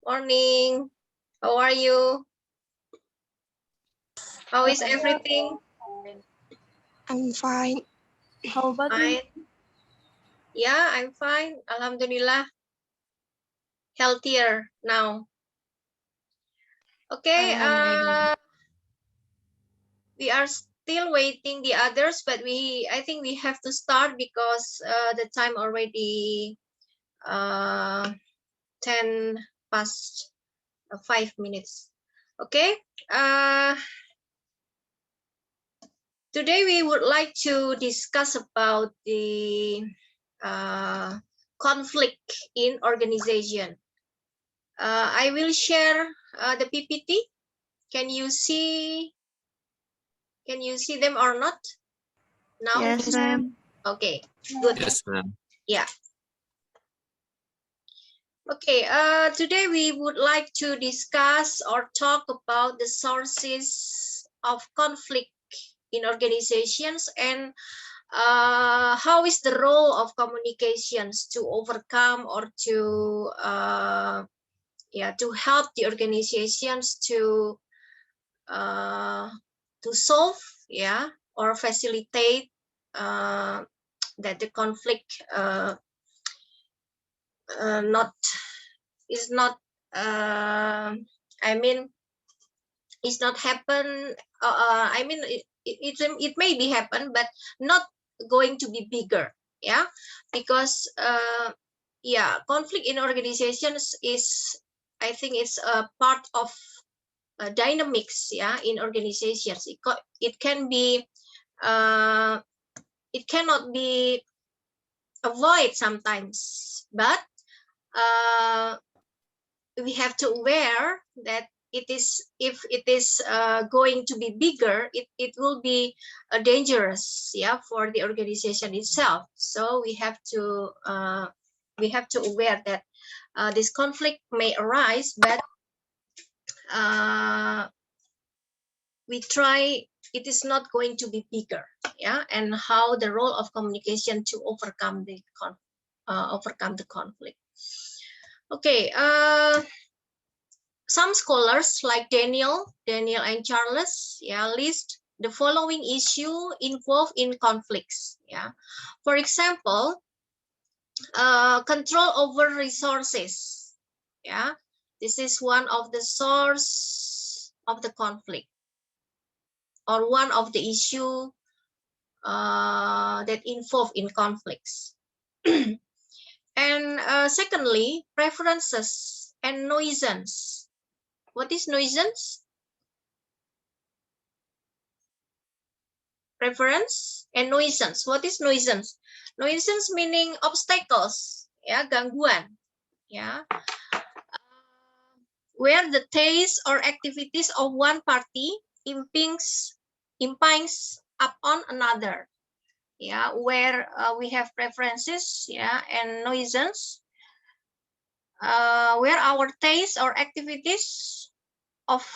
Morning. How are you? How is everything? I'm fine. How about you? Fine. Yeah, I'm fine. Alhamdulillah. Healthier now. Okay. We are still waiting the others, but I think we have to start because the time already 10 past 5 minutes. Okay. Today we would like to discuss about the conflict in organization. I will share the PPT. Can you see them or not now? Yes, ma'am. Okay, good. Yes, ma'am. Yeah. Okay, today we would like to discuss or talk about the sources of conflict in organizations and how is the role of communications to overcome or to help the organizations to solve or facilitate that the conflict is not it's not happen. It may be happen, but not going to be bigger. Yeah, because conflict in organizations is, I think, it's a part of dynamics. Yeah, in organizations, it can be it cannot be avoided sometimes, but we have to aware that if it is going to be bigger, it will be dangerous, for the organization itself. So we have to aware that this conflict may arise, but we try it is not going to be bigger, and how the role of communication to overcome the conflict. Okay, some scholars like Daniel and Charles, list the following issue involved in conflicts. For example, control over resources. This is one of the source of the conflict, or one of the issue that involve in conflicts. And secondly, preferences and nuisance. What is nuisance? Preference and nuisance. What is nuisance? Nuisance meaning obstacles, gangguan, where the taste or activities of one party impinges upon another. Where we have preferences, and nuisance, where our taste or activities of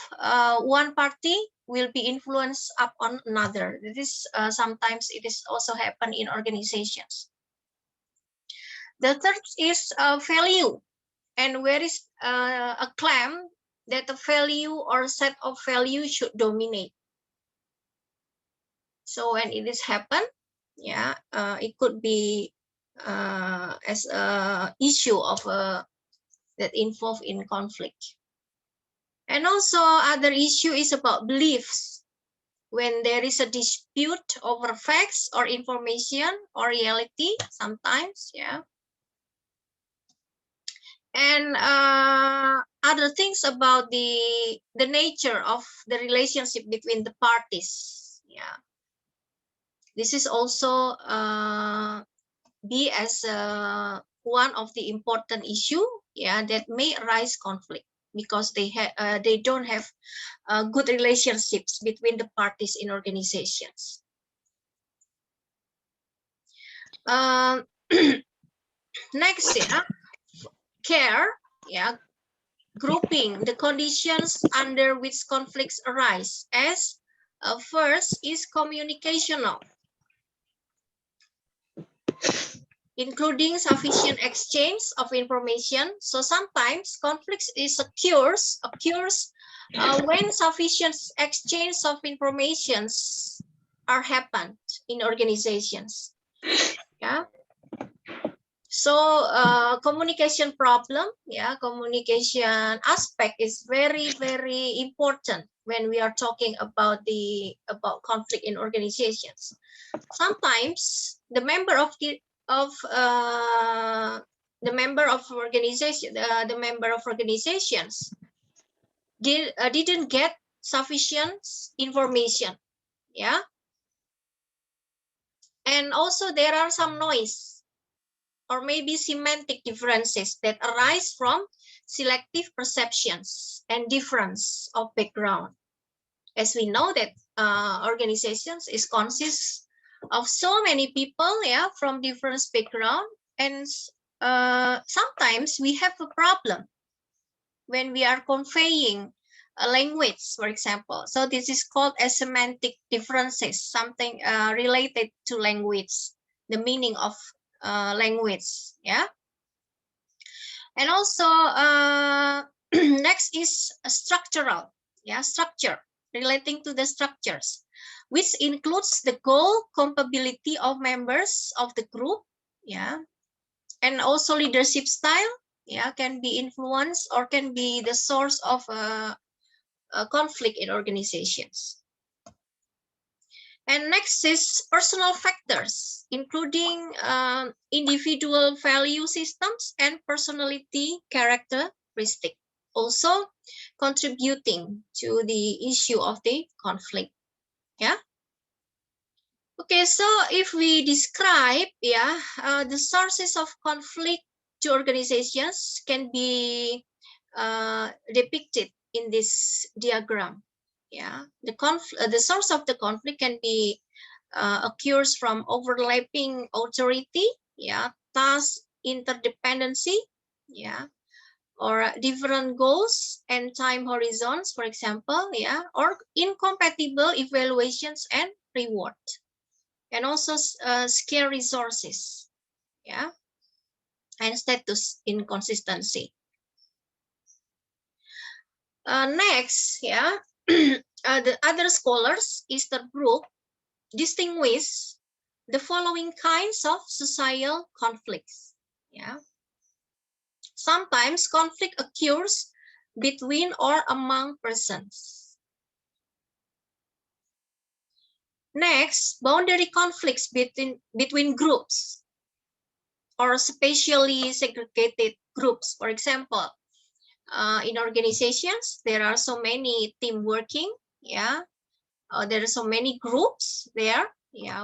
one party will be influenced upon another. This is sometimes it is also happen in organizations. The third is value, and where is a claim that the value or set of value should dominate. So when it is happen, it could be as a issue of that involved in conflict. And also other issue is about beliefs, when there is a dispute over facts or information or reality sometimes, and other things about the nature of the relationship between the parties. This is also be as one of the important issue, that may arise conflict, because they don't have good relationships between the parties in organizations. Next, care, grouping the conditions under which conflicts arise as first is communicational. including sufficient exchange of information. So sometimes conflicts occurs when sufficient exchange of informations are happened in organizations. Yeah. So communication problem, communication aspect is very, very important when we are talking about conflict in organizations. Sometimes the member of organizations didn't get sufficient information, and also there are some noise or maybe semantic differences that arise from selective perceptions and difference of background. As we know that organizations consist of so many people, from different background, and sometimes we have a problem when we are conveying a language, for example. So this is called as semantic differences, something related to language, the meaning of language, and also next is structural, structure, relating to the structures, which includes the goal, capability of members of the group, and also leadership style, can be influenced or can be the source of a conflict in organizations. And next is personal factors, including individual value systems and personality characteristic, also contributing to the issue of the conflict. Okay, so if we describe, the sources of conflict to organizations can be depicted in this diagram. The source of the conflict can be occurs from overlapping authority, task interdependency, or different goals and time horizons, for example, or incompatible evaluations and reward, and also scarce resources, and status inconsistency. Next, the other scholars, Easterbrook, distinguish the following kinds of societal conflicts. Sometimes conflict occurs between or among persons. Next, boundary conflicts between groups or spatially segregated groups. For example, in organizations, there are so many team working, there are so many groups there,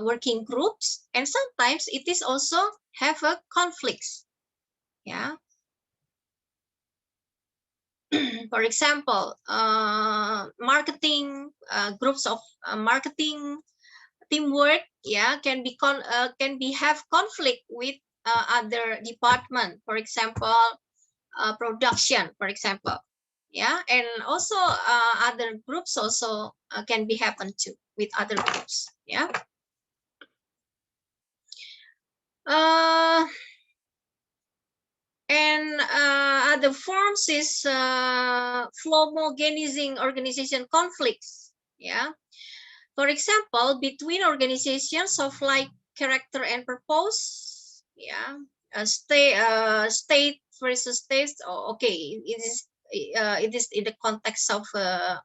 working groups, and sometimes it is also have a conflicts, For example, marketing groups of marketing teamwork, can be have conflict with other department. For example, production, for example, and also other groups also can be happen too with other groups, and other forms is homogenizing organization conflicts, for example, between organizations of like character and purpose, state versus state. Okay, it is in the context of the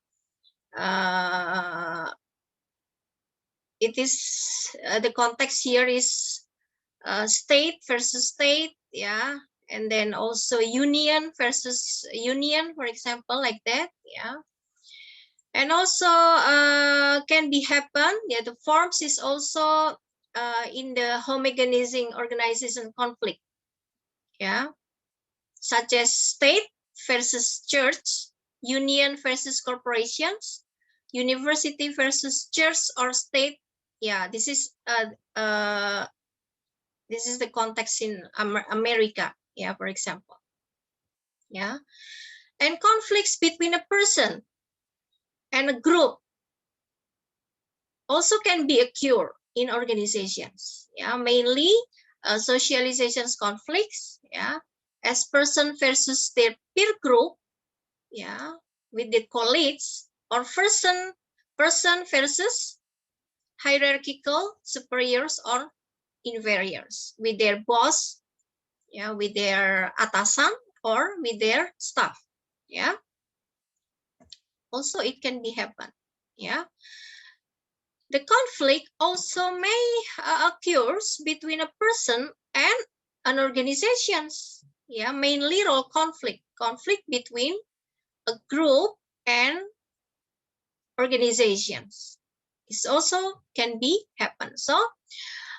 context here is state versus state, and then also union versus union, for example, like that, and also can be happen, the forms is also in the homogenizing organization conflict, such as state versus church, union versus corporations, university versus church or state. This is the context in America, for example, and conflicts between a person and a group also can be occur in organizations, mainly socializations conflicts, yeah, as person versus their peer group, yeah, with the colleagues, or person versus hierarchical superiors or inferiors, with their boss, yeah, with their atasan or with their staff, yeah. Also it can be happen, yeah. The conflict also may occurs between a person and an organization, yeah, mainly role conflict between a group and organizations. This also can be happen. So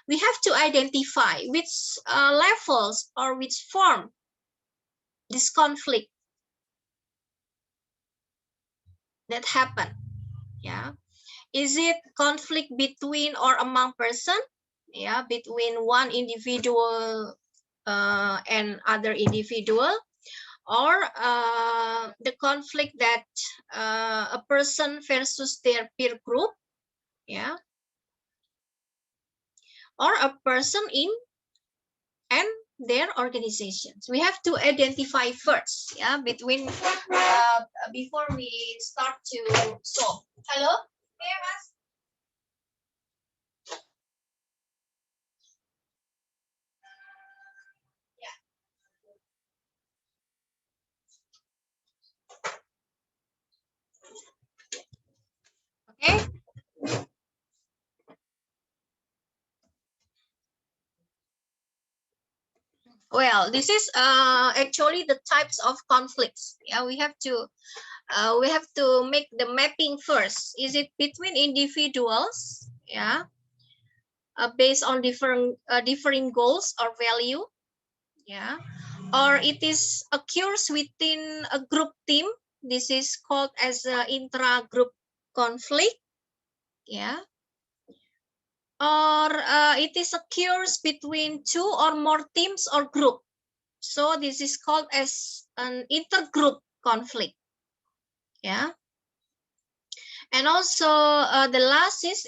we have to identify which levels or which form this conflict that happen, yeah. Is it conflict between or among person, yeah, between one individual and other individual, or the conflict that a person versus their peer group, yeah, or a person in and their organizations. We have to identify first, yeah, between before we start to solve. Hello, Mas. Okay. Well, this is actually the types of conflicts. Yeah, we have to make the mapping first. Is it between individuals? Yeah, based on differing goals or value. Yeah, or it is occurs within a group team. This is called as intra-group conflict. Yeah, or it is occurs between two or more teams or group. So this is called as an intergroup conflict. Yeah, and also the last is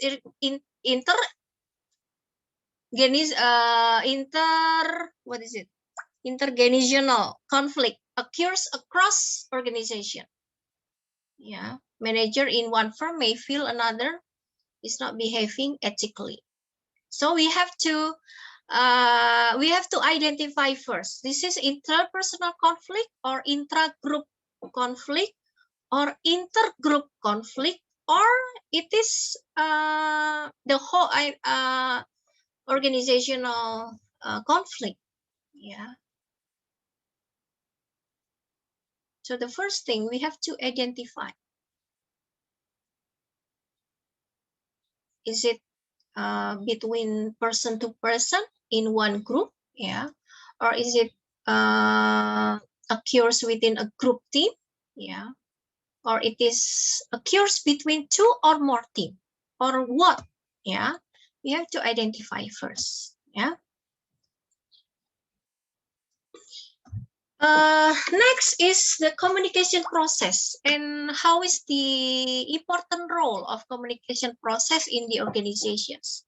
what is it? Intergenerational conflict occurs across organization. Yeah, manager in one firm may feel another is not behaving ethically. So we have to identify first. This is interpersonal conflict or intra-group conflict or intergroup conflict, or it is the whole organizational conflict. Yeah. So the first thing we have to identify, is it between person to person in one group, yeah, or is it occurs within a group team, yeah, or it is occurs between two or more team, or what, yeah. We have to identify first, yeah. Next is the communication process, and how is the important role of communication process in the organizations.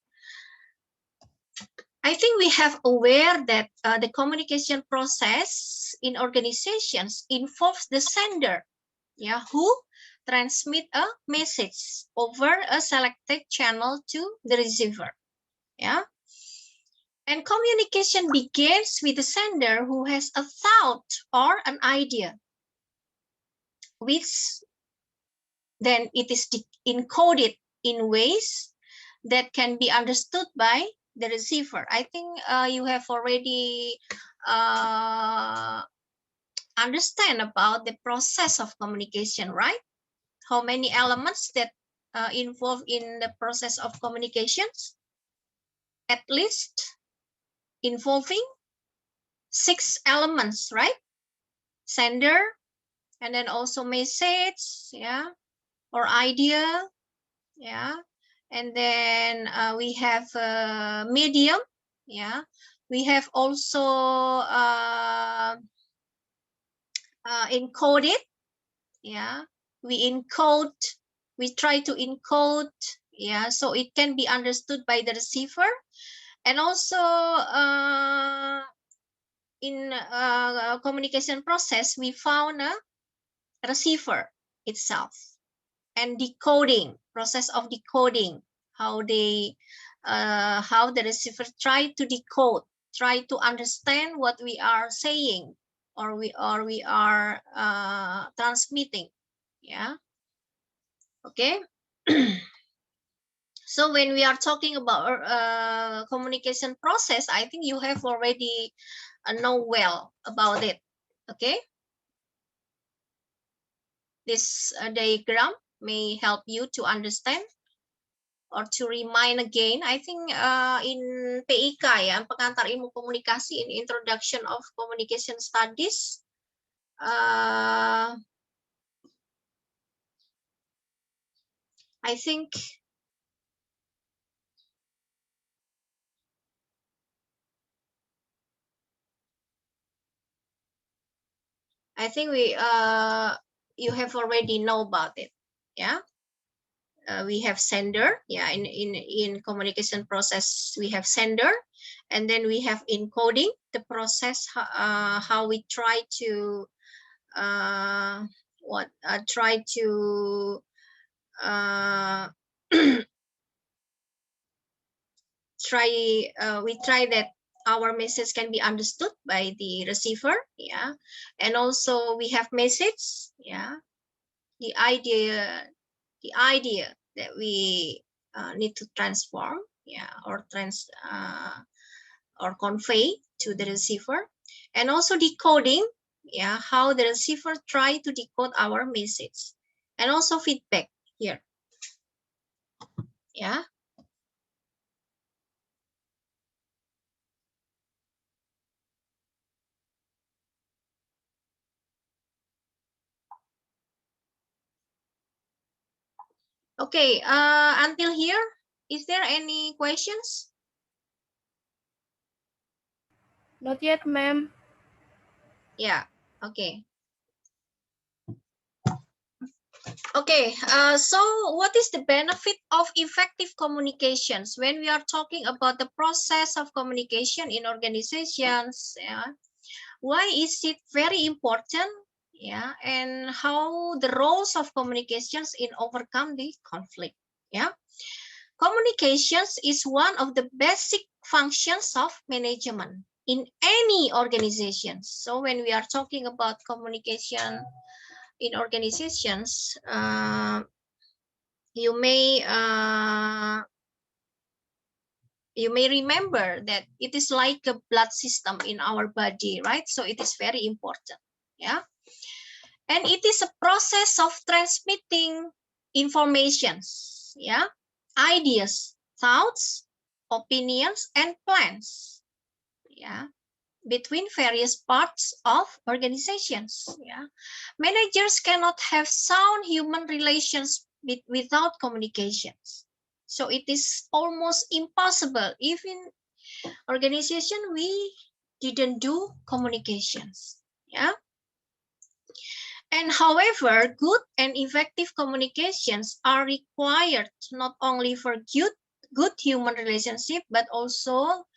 I think we have aware that the communication process in organizations involves the sender, yeah, who transmit a message over a selected channel to the receiver, yeah. And communication begins with the sender who has a thought or an idea, which then it is encoded in ways that can be understood by the receiver. I think you have already understand about the process of communication, right? How many elements that involved in the process of communications? At least involving 6 elements, right? Sender, and then also message, yeah, or idea, yeah, and then we have medium, yeah. We have also encoded, yeah. We try to encode, yeah, so it can be understood by the receiver. And also in communication process, we found a receiver itself, and decoding, process of decoding, how the receiver try to decode, try to understand what we are saying, or we are transmitting. Yeah. Okay. So when we are talking about communication process, I think you have already know well about it. Okay. This diagram may help you to understand or to remind again. I think in PIK ya, pengantar ilmu komunikasi, in Introduction of Communication Studies, I think we you have already know about it. Yeah. We have sender. Yeah, in communication process we have sender, and then we have encoding, the process how we try to try to we try that our message can be understood by the receiver. Yeah. And also we have message. Yeah, the idea that we need to transform, yeah, or convey to the receiver. And also decoding, yeah, how the receiver try to decode our message. And also feedback here. Yeah. Okay, until here, is there any questions? Not yet, ma'am. Yeah, okay. Okay, so what is the benefit of effective communications when we are talking about the process of communication in organizations? Yeah. Why is it very important? Yeah, and how the roles of communications in overcome the conflict? Yeah. Communications is one of the basic functions of management in any organization. So when we are talking about communication in organizations, you may remember that it is like a blood system in our body, right? So it is very important. Yeah. And it is a process of transmitting informations, yeah, ideas, thoughts, opinions, and plans, yeah, between various parts of organizations. Yeah. Managers cannot have sound human relations without communications. So it is almost impossible. If in organization we didn't do communications. Yeah. And however, good and effective communications are required not only for good human relationship, but also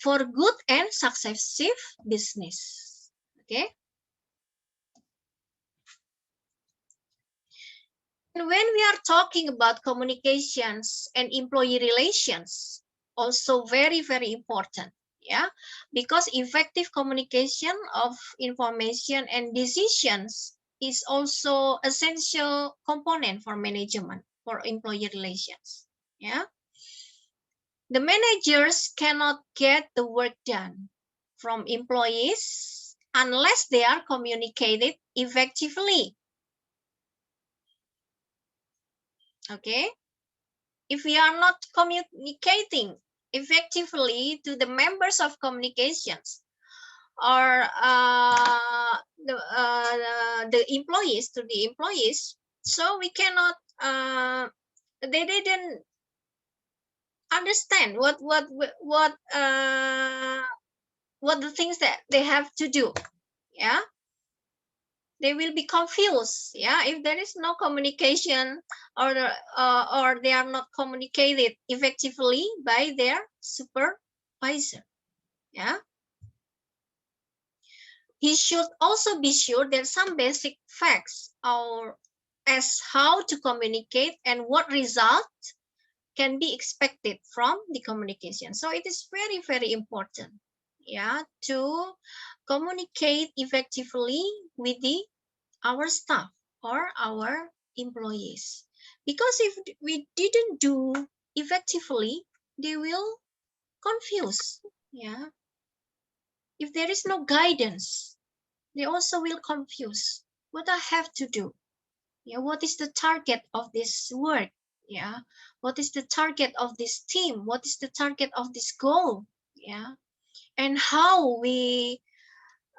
for good and successful business. Okay. And when we are talking about communications and employee relations, also very, very important. Yeah, because effective communication of information and decisions is also essential component for management, for employee relations. Yeah, the managers cannot get the work done from employees unless they are communicated effectively. Okay. If we are not communicating effectively to the members of communications, or the employees, to the employees, so we cannot they didn't understand what the things that they have to do. Yeah, they will be confused. Yeah, if there is no communication, or they are not communicated effectively by their supervisor. Yeah. He should also be sure that some basic facts are as how to communicate and what result can be expected from the communication. So it is very, very important, yeah, to communicate effectively with our staff or our employees. Because if we didn't do effectively, they will confuse. Yeah. If there is no guidance, they also will confuse what I have to do. Yeah, what is the target of this work? Yeah, what is the target of this team? What is the target of this goal? Yeah, and how we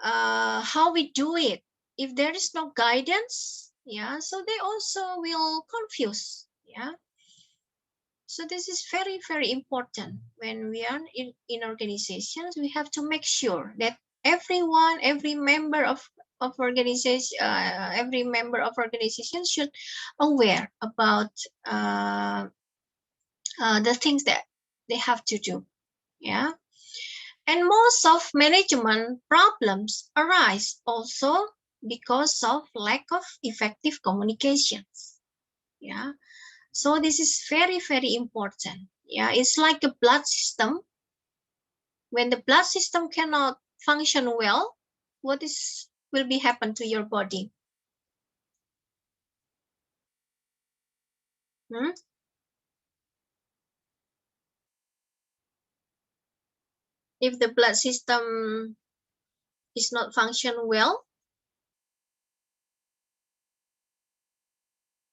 do it. If there is no guidance, yeah, so they also will confuse. Yeah, so this is very, very important. When we are in organizations, we have to make sure that everyone, every member of organization, every member of organization should aware about the things that they have to do. Yeah, and most of management problems arise also because of lack of effective communications. Yeah, so this is very, very important. Yeah, it's like a blood system. When the blood system cannot function well, what is will be happen to your body? Hmm? If the blood system is not function well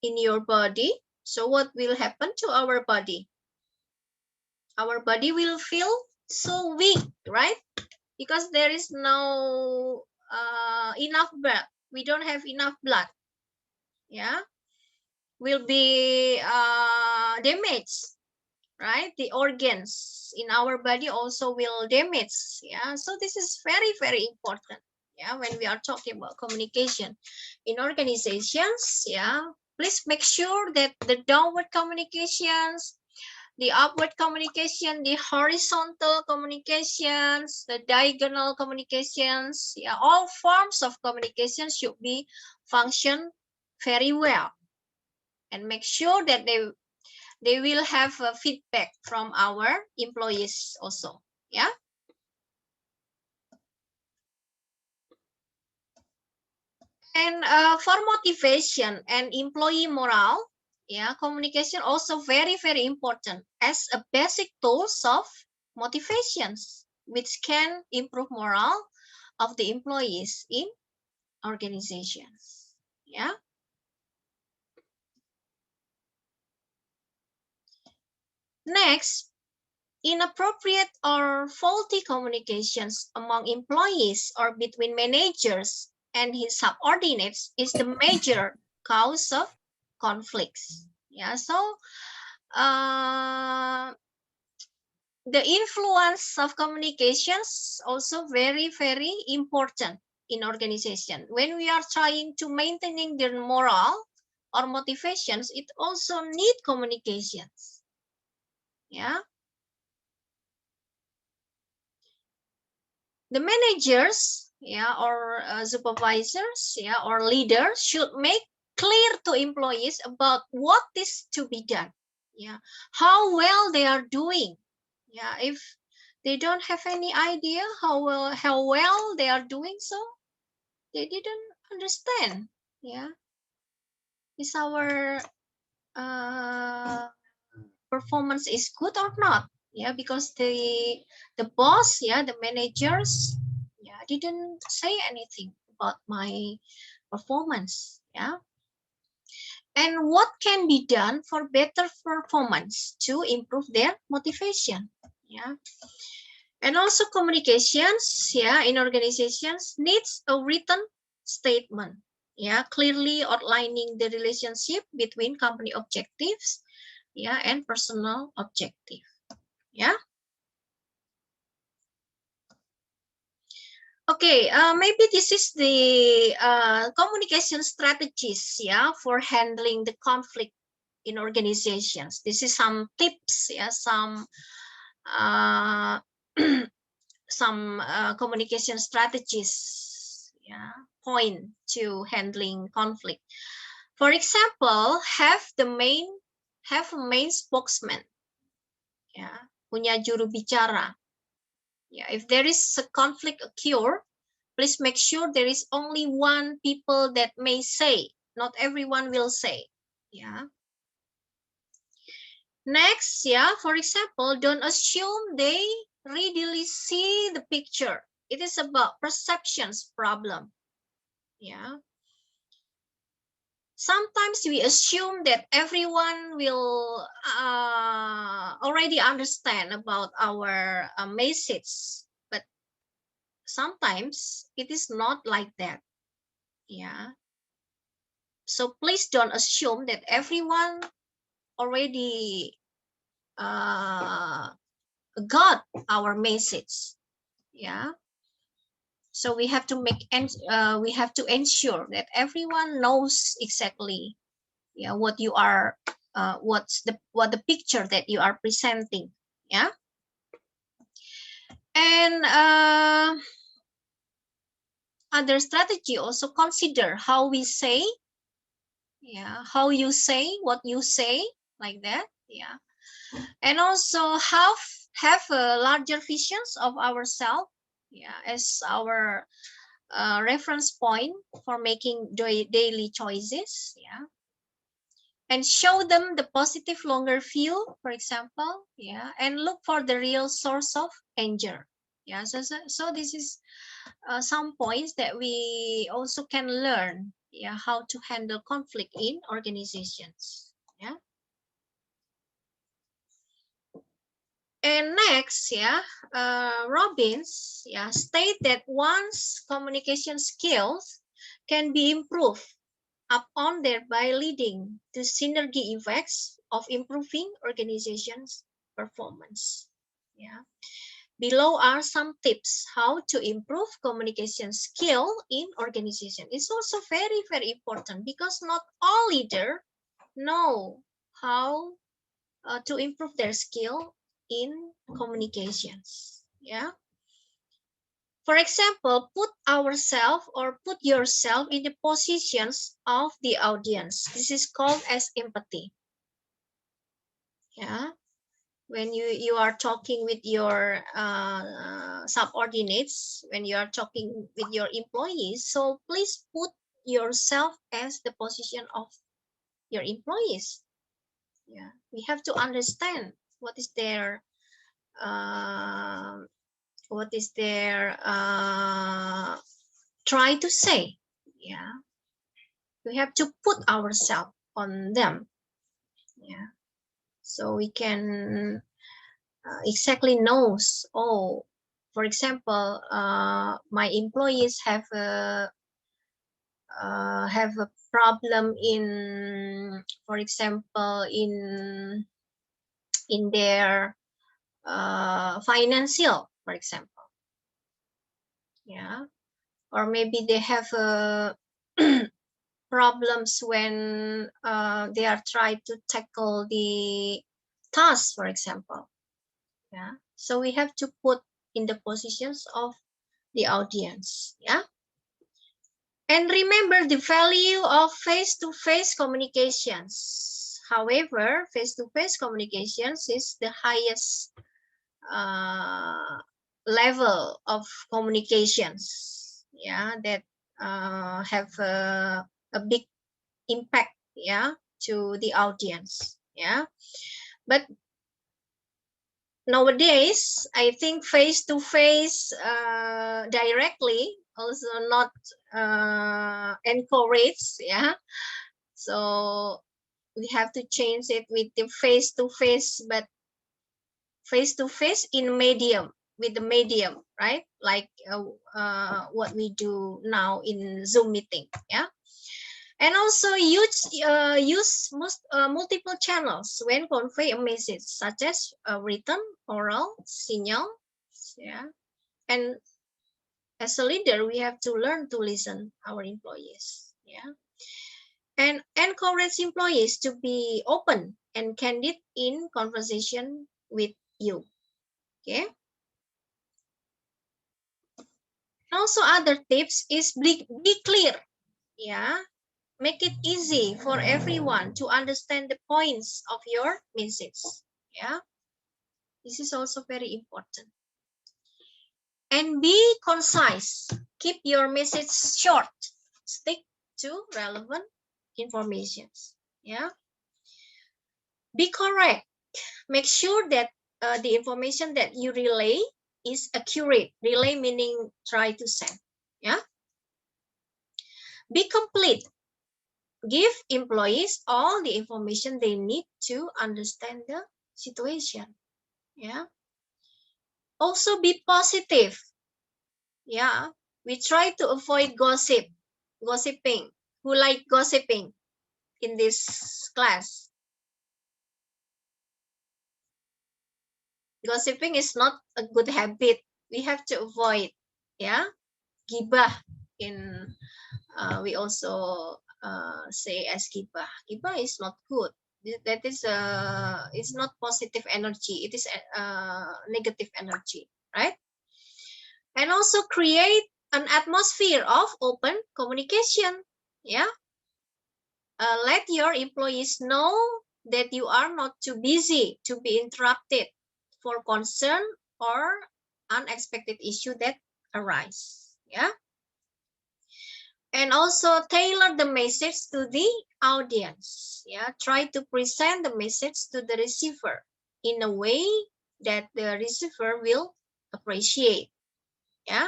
in your body, so what will happen to our body? Our body will feel so weak, right? Because there is no enough blood. We don't have enough blood. Yeah, will be damaged, right? The organs in our body also will damage. Yeah, so this is very, very important. Yeah, when we are talking about communication in organizations, yeah, please make sure that the downward communications, the upward communication, the horizontal communications, the diagonal communications, yeah, all forms of communication should be function very well, and make sure that they will have a feedback from our employees also. Yeah. And for motivation and employee morale, yeah, communication also very, very important as a basic tools of motivations, which can improve morale of the employees in organizations. Yeah. Next, inappropriate or faulty communications among employees or between managers and his subordinates is the major cause of conflicts. Yeah, so the influence of communications also very, very important in organization. When we are trying to maintaining their morale or motivations, it also need communications. Yeah. The managers, yeah, or supervisors, yeah, or leaders should make clear to employees about what is to be done. Yeah, how well they are doing. Yeah, if they don't have any idea how well they are doing, so they didn't understand. Yeah, is our performance is good or not? Yeah, because the boss, yeah, the managers, yeah, didn't say anything about my performance. Yeah, and what can be done for better performance to improve their motivation. Yeah, and also communications, yeah, in organizations needs a written statement, yeah, clearly outlining the relationship between company objectives, yeah, and personal objective. Yeah. Okay, maybe this is the communication strategies, yeah, for handling the conflict in organizations. This is some tips, yeah, some some communication strategies, yeah, point to handling conflict. For example, have a main spokesman, yeah, punya juru bicara. Yeah, if there is a conflict occur, please make sure there is only one people that may say. Not everyone will say. Yeah. Next, yeah, for example, don't assume they readily see the picture. It is about perceptions problem. Yeah. Sometimes we assume that everyone will already understand about our message, but sometimes it is not like that. Yeah. So please don't assume that everyone already got our message. Yeah. So we have to ensure that everyone knows exactly, yeah, what you are, what the picture that you are presenting. Yeah. And other strategy also consider how we say, yeah, how you say, what you say, like that. Yeah. And also have a larger visions of ourselves, yeah, as our reference point for making daily choices. Yeah. And show them the positive longer view, for example. Yeah. And look for the real source of anger. Yeah. So this is some points that we also can learn, yeah, how to handle conflict in organizations. Yeah. And next, yeah, Robbins, yeah, state that one's communication skills can be improved upon, thereby leading to synergy effects of improving organizations' performance. Yeah. Below are some tips how to improve communication skill in organization. It's also very, very important because not all leaders know how to improve their skill in communications. Yeah. For example, put yourself in the positions of the audience. This is called as empathy. Yeah. When you are talking with your subordinates, when you are talking with your employees, so please put yourself as the position of your employees. Yeah. We have to understand what is their try to say. Yeah, we have to put ourselves on them. Yeah, so we can exactly knows, oh, for example, my employees have a problem in, for example, in their financial, for example. Yeah. Or maybe they have problems when they are trying to tackle the task, for example. Yeah. So we have to put in the positions of the audience. Yeah. And remember the value of face-to-face communications. However, face-to-face communications is the highest level of communications, yeah, that have a big impact, yeah, to the audience. Yeah. But nowadays I think face to face directly also not encouraged. Yeah. So we have to change it with the face to face, but face to face in medium, with the medium, right? Like what we do now in Zoom meeting. Yeah. And also use multiple channels when convey a message, such as written, oral, signal. Yeah. And as a leader, we have to learn to listen our employees. Yeah. And encourage employees to be open and candid in conversation with you. Okay. Also, other tips is be clear. Yeah, make it easy for everyone to understand the points of your message. Yeah, this is also very important. And be concise. Keep your message short. Stick to relevant informations. Yeah. Be correct. Make sure that the information that you relay is accurate. Relay meaning try to send. Yeah. Be complete. Give employees all the information they need to understand the situation. Yeah. Also be positive. Yeah. We try to avoid gossiping. Who like gossiping in this class? Gossiping is not a good habit. We have to avoid. Yeah. Gibah in we also say as gibah. Gibah is not good. That is it's not positive energy. It is negative energy, right? And also create an atmosphere of open communication. Yeah. Let your employees know that you are not too busy to be interrupted for concern or unexpected issue that arise. Yeah. And also tailor the message to the audience. Yeah, try to present the message to the receiver in a way that the receiver will appreciate. Yeah.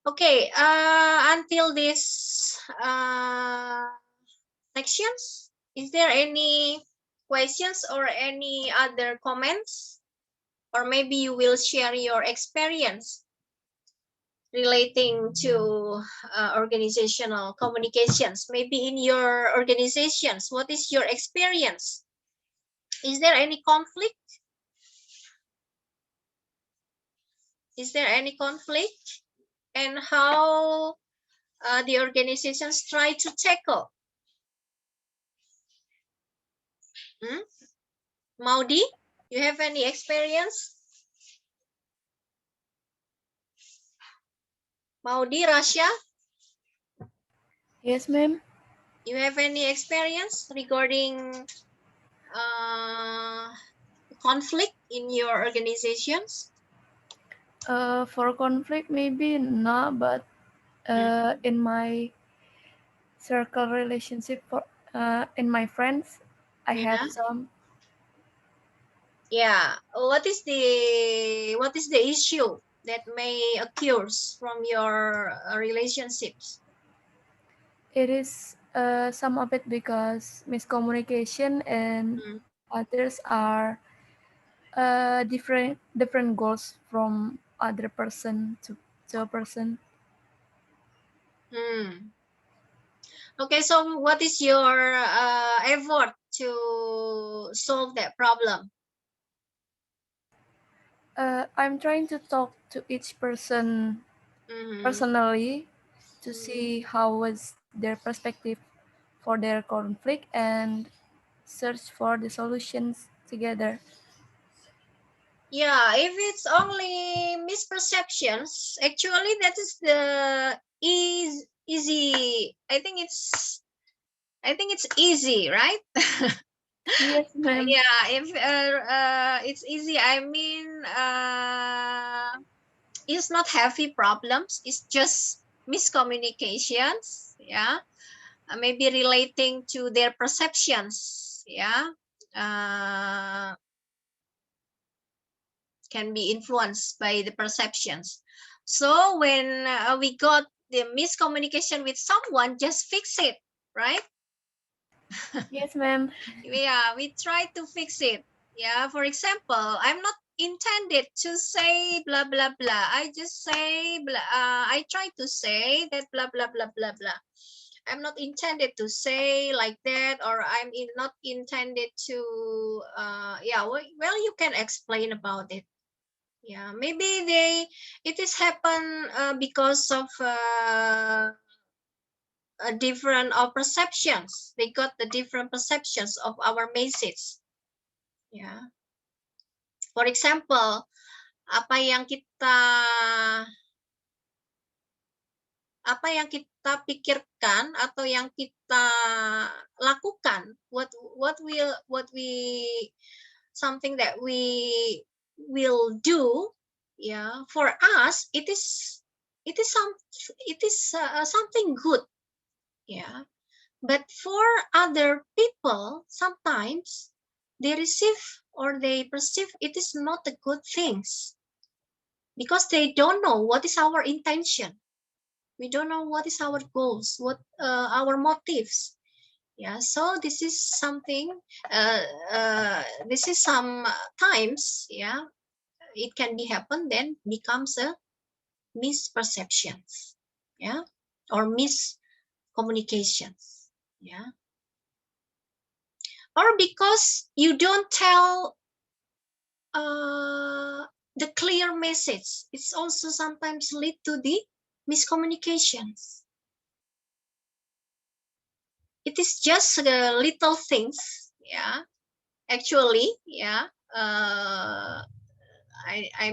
Okay. Until this sections, is there any questions or any other comments? Or maybe you will share your experience relating to organizational communications. Maybe in your organizations, what is your experience? Is there any conflict? Is there any conflict? And how the organizations try to tackle? Maudi, you have any experience? Maudi, Rasha? Yes, ma'am. You have any experience regarding conflict in your organizations? For conflict, maybe not, but in my circle relationship, in my friends, I have Yeah. some. Yeah. What is the issue that may occurs from your relationships? It is some of it because miscommunication and Mm. others are different goals from other person to a person. Okay, so what is your effort to solve that problem? I'm trying to talk to each person personally to see how was their perspective for their conflict and search for the solutions together. Yeah, if it's only misperceptions, actually that is the easy. I think it's easy, right? Yes, ma'am. Yeah, if it's easy, I mean it's not heavy problems, it's just miscommunications. Yeah. Maybe relating to their perceptions. Yeah. Can be influenced by the perceptions. So when we got the miscommunication with someone, just fix it, right? Yes, ma'am. Yeah, we try to fix it. Yeah, for example, I'm not intended to say blah blah blah. I just say blah. I try to say that blah blah blah blah blah. I'm not intended to say like that, or not intended to. Yeah, well, you can explain about it. Yeah, maybe it is happen because of a different perceptions. They got the different perceptions of our message. Yeah. For example, apa yang kita apa yang kita pikirkan atau yang kita lakukan, something that we will do, yeah, for us it is something good, yeah, but for other people sometimes they receive or they perceive it is not a good things, because they don't know what is our intention. We don't know what is our goals, what our motives. Yeah, so this is something, this is sometimes, yeah, it can be happen, then becomes a misperceptions, yeah, or miscommunications, yeah, or because you don't tell the clear message, it's also sometimes lead to the miscommunications. It is just the little things, yeah, actually, yeah, I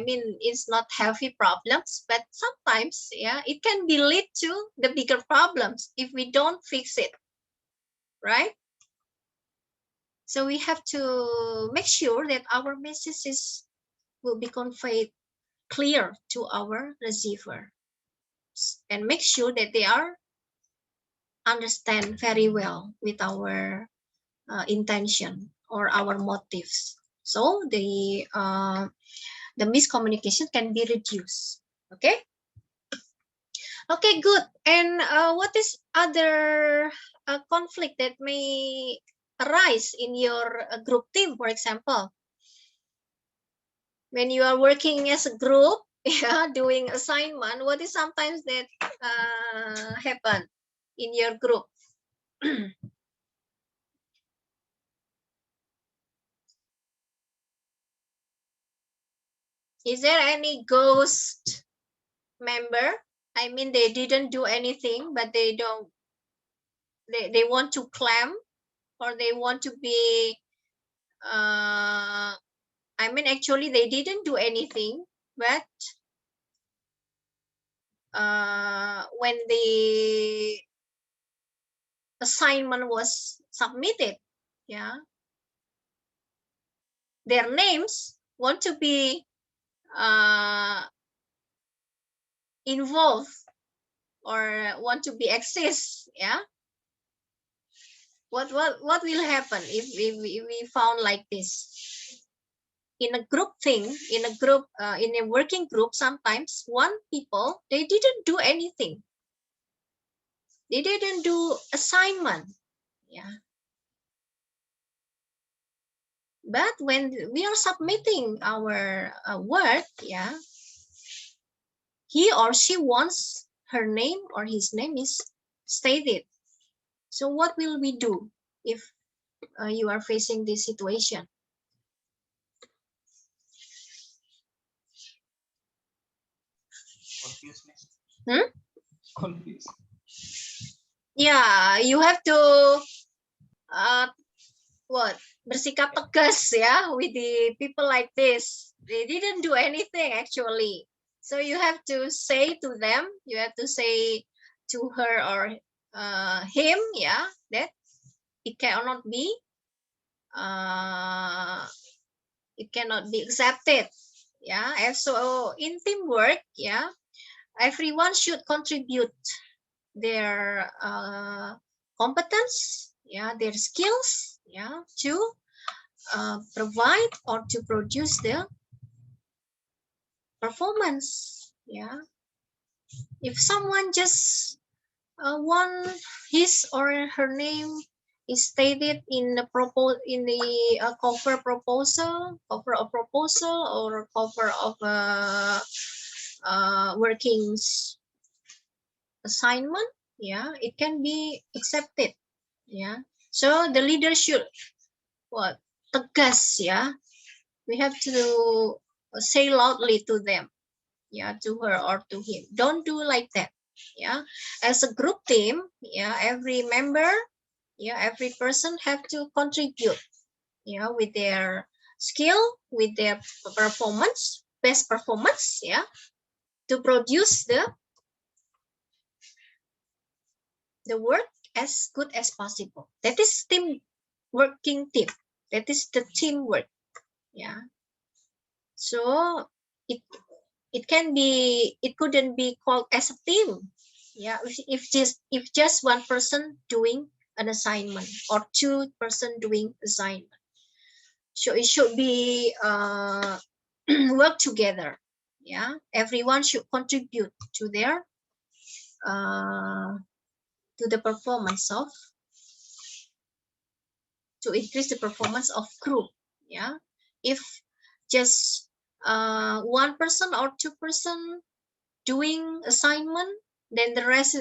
mean it's not heavy problems, but sometimes, yeah, it can be lead to the bigger problems if we don't fix it, right? So we have to make sure that our messages will be conveyed clear to our receiver, and make sure that they are understand very well with our intention or our motives, so the miscommunication can be reduced. Okay, good. And what is other conflict that may arise in your group team, for example, when you are working as a group, yeah, doing assignment, what is sometimes that happen in your group? Is there any ghost member? I mean, they didn't do anything, but they want to claim, or they want to be, I mean, actually they didn't do anything, but when the assignment was submitted, yeah, their names want to be involved or want to be exist, yeah. What will happen if we found like this in a group thing, in a group, in a working group? Sometimes one people, they didn't do anything, they didn't do assignment, yeah, but when we are submitting our work, yeah, he or she wants her name or his name is stated. So what will we do if you are facing this situation? Confused. Confused. Yeah, you have to bersikap tegas, ya, with the people like this. They didn't do anything actually. So you have to say to them, you have to say to her or him, yeah, that it cannot be accepted, yeah. And so in teamwork, yeah, everyone should contribute their competence, yeah, their skills, yeah, to provide or to produce the performance, yeah. If someone just want his or her name is stated in the cover of proposal, or cover of workings assignment, yeah, it can be accepted, yeah. So the leader should tegas, yeah. We have to say loudly to them, yeah, to her or to him, don't do like that, yeah. As a group team, yeah, every member, yeah, every person have to contribute, yeah, with their skill, with their performance, best performance, yeah, to produce the the work as good as possible. That is working team. That is the teamwork. Yeah. So it couldn't be called as a team. Yeah. If just one person doing an assignment or two person doing assignment. So it should be work together. Yeah. Everyone should contribute to their to the performance of to increase the performance of group. Yeah, if just one person or two person doing assignment, then the rest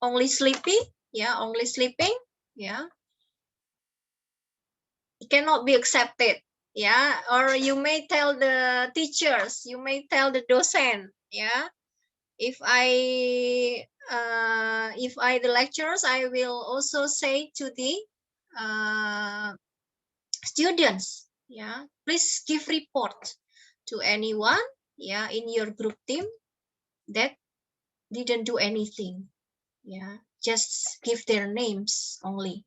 only sleepy. Yeah, only sleeping. Yeah, it cannot be accepted. Yeah, or you may tell the teachers, you may tell the docent. Yeah, if I the lecturers, I will also say to the students, yeah, please give report to anyone, yeah, in your group team that didn't do anything. Yeah, just give their names only.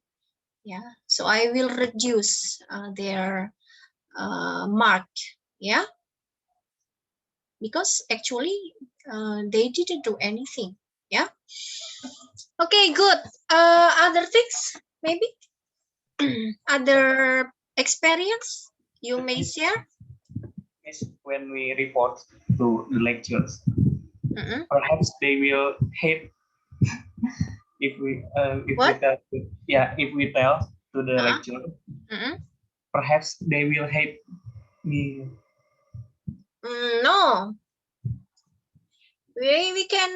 Yeah, so I will reduce their mark. Yeah, because actually they didn't do anything. Yeah. Okay, good. Other things, maybe other experience you may share. Yes, when we report to the lecturers, perhaps they will hate if we tell to the lecturer. Perhaps they will hate me. No, we can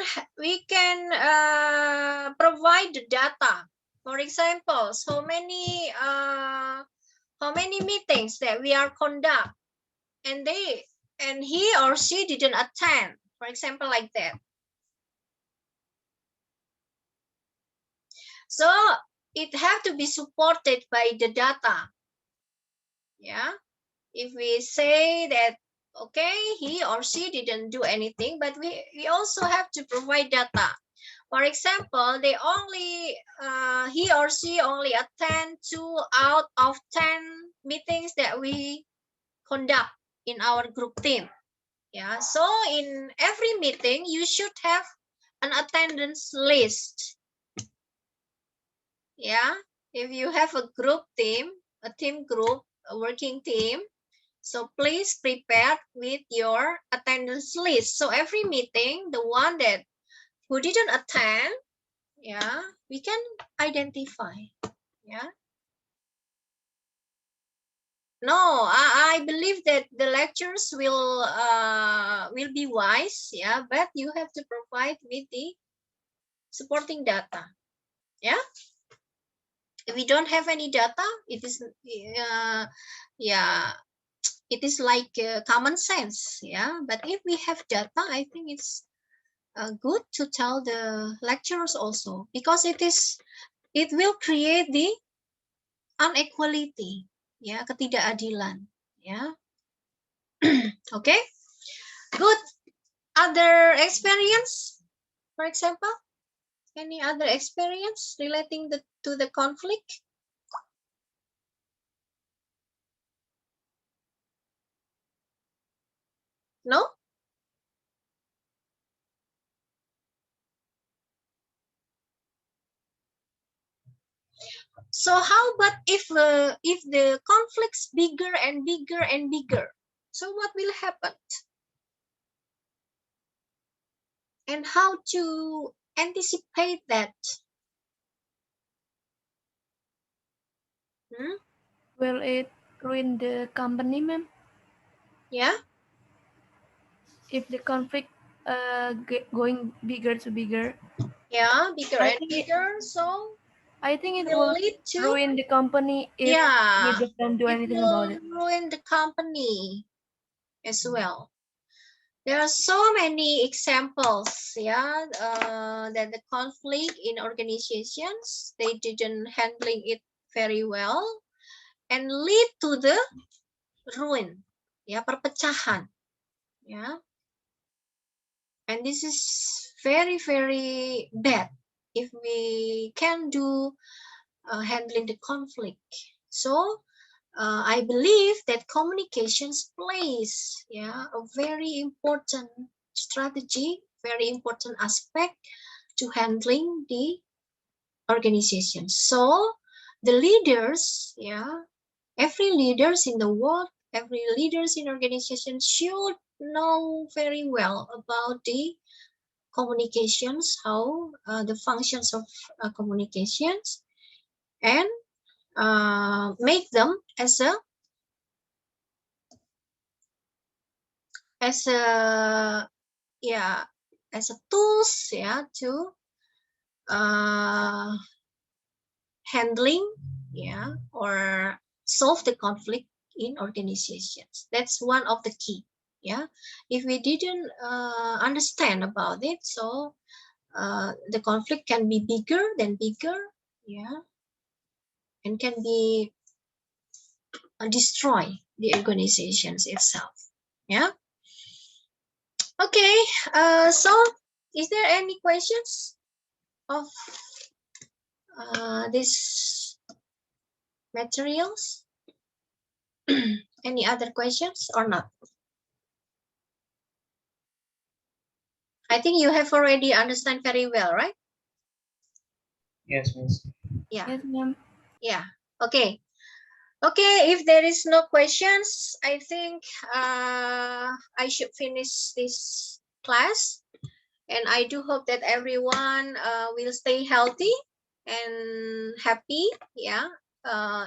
provide the data. For example, so many how many meetings that we are conduct, and he or she didn't attend. For example, like that. So it have to be supported by the data. Yeah, if we say that okay, he or she didn't do anything, but we also have to provide data. For example, they only he or she only attend 2 out of 10 meetings that we conduct in our group team. Yeah, so in every meeting you should have an attendance list. Yeah, if you have a group team, a team group, a working team, so please prepare with your attendance list. So every meeting, the one that who didn't attend, yeah, we can identify. Yeah. No, I believe that the lectures will be wise. Yeah, but you have to provide with the supporting data. Yeah. If we don't have any data, it is yeah, it is like common sense. Yeah, but if we have data, I think it's good to tell the lecturers also, because it will create the inequality, ya, ketidakadilan, ya. Okay, good. Other experience, for example, any other experience relating to the conflict? No. So how about if the conflict's bigger and bigger and bigger? So what will happen? And how to anticipate that? Will it ruin the company, ma'am? Yeah. If the conflict going bigger to bigger. Yeah, bigger and bigger. So I think it will will lead to ruin the company if we don't do anything about it. It will ruin the company as well. There are so many examples, yeah, that the conflict in organizations, they didn't handling it very well and lead to the ruin, ya, perpecahan, ya. And this is very, very bad if we can do handling the conflict. So I believe that communications plays a very important strategy, very important aspect to handling the organization. So the leaders, every leaders in the world, every leaders in organization should know very well about the communications, how the functions of communications, and make them as a tools to handling or solve the conflict in organizations. That's one of the key. If we didn't understand about it, so the conflict can be bigger, and can be destroy the organizations itself. Okay, so is there any questions of these materials? Any other questions or not? I think you have already understand very well, right? Yes, Miss. Yeah. Yes, ma'am. Yeah. Okay. Okay, if there is no questions, I think I should finish this class. And I do hope that everyone will stay healthy and happy.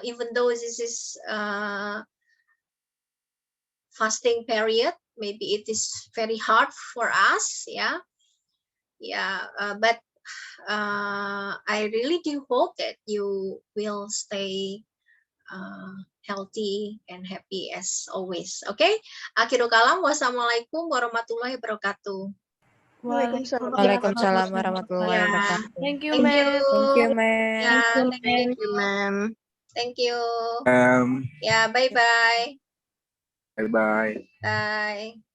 Even though this is fasting period, maybe it is very hard for us. But I really do hope that you will stay healthy and happy as always. Okay. Akhirul kalam. Wassalamualaikum warahmatullahi wabarakatuh. Waalaikumsalam warahmatullahi wabarakatuh. Thank you, Thank you. ma'am. Thank you, ma'am. Thank you. ma'am. Thank you. Um, Bye-bye. bye bye. Bye.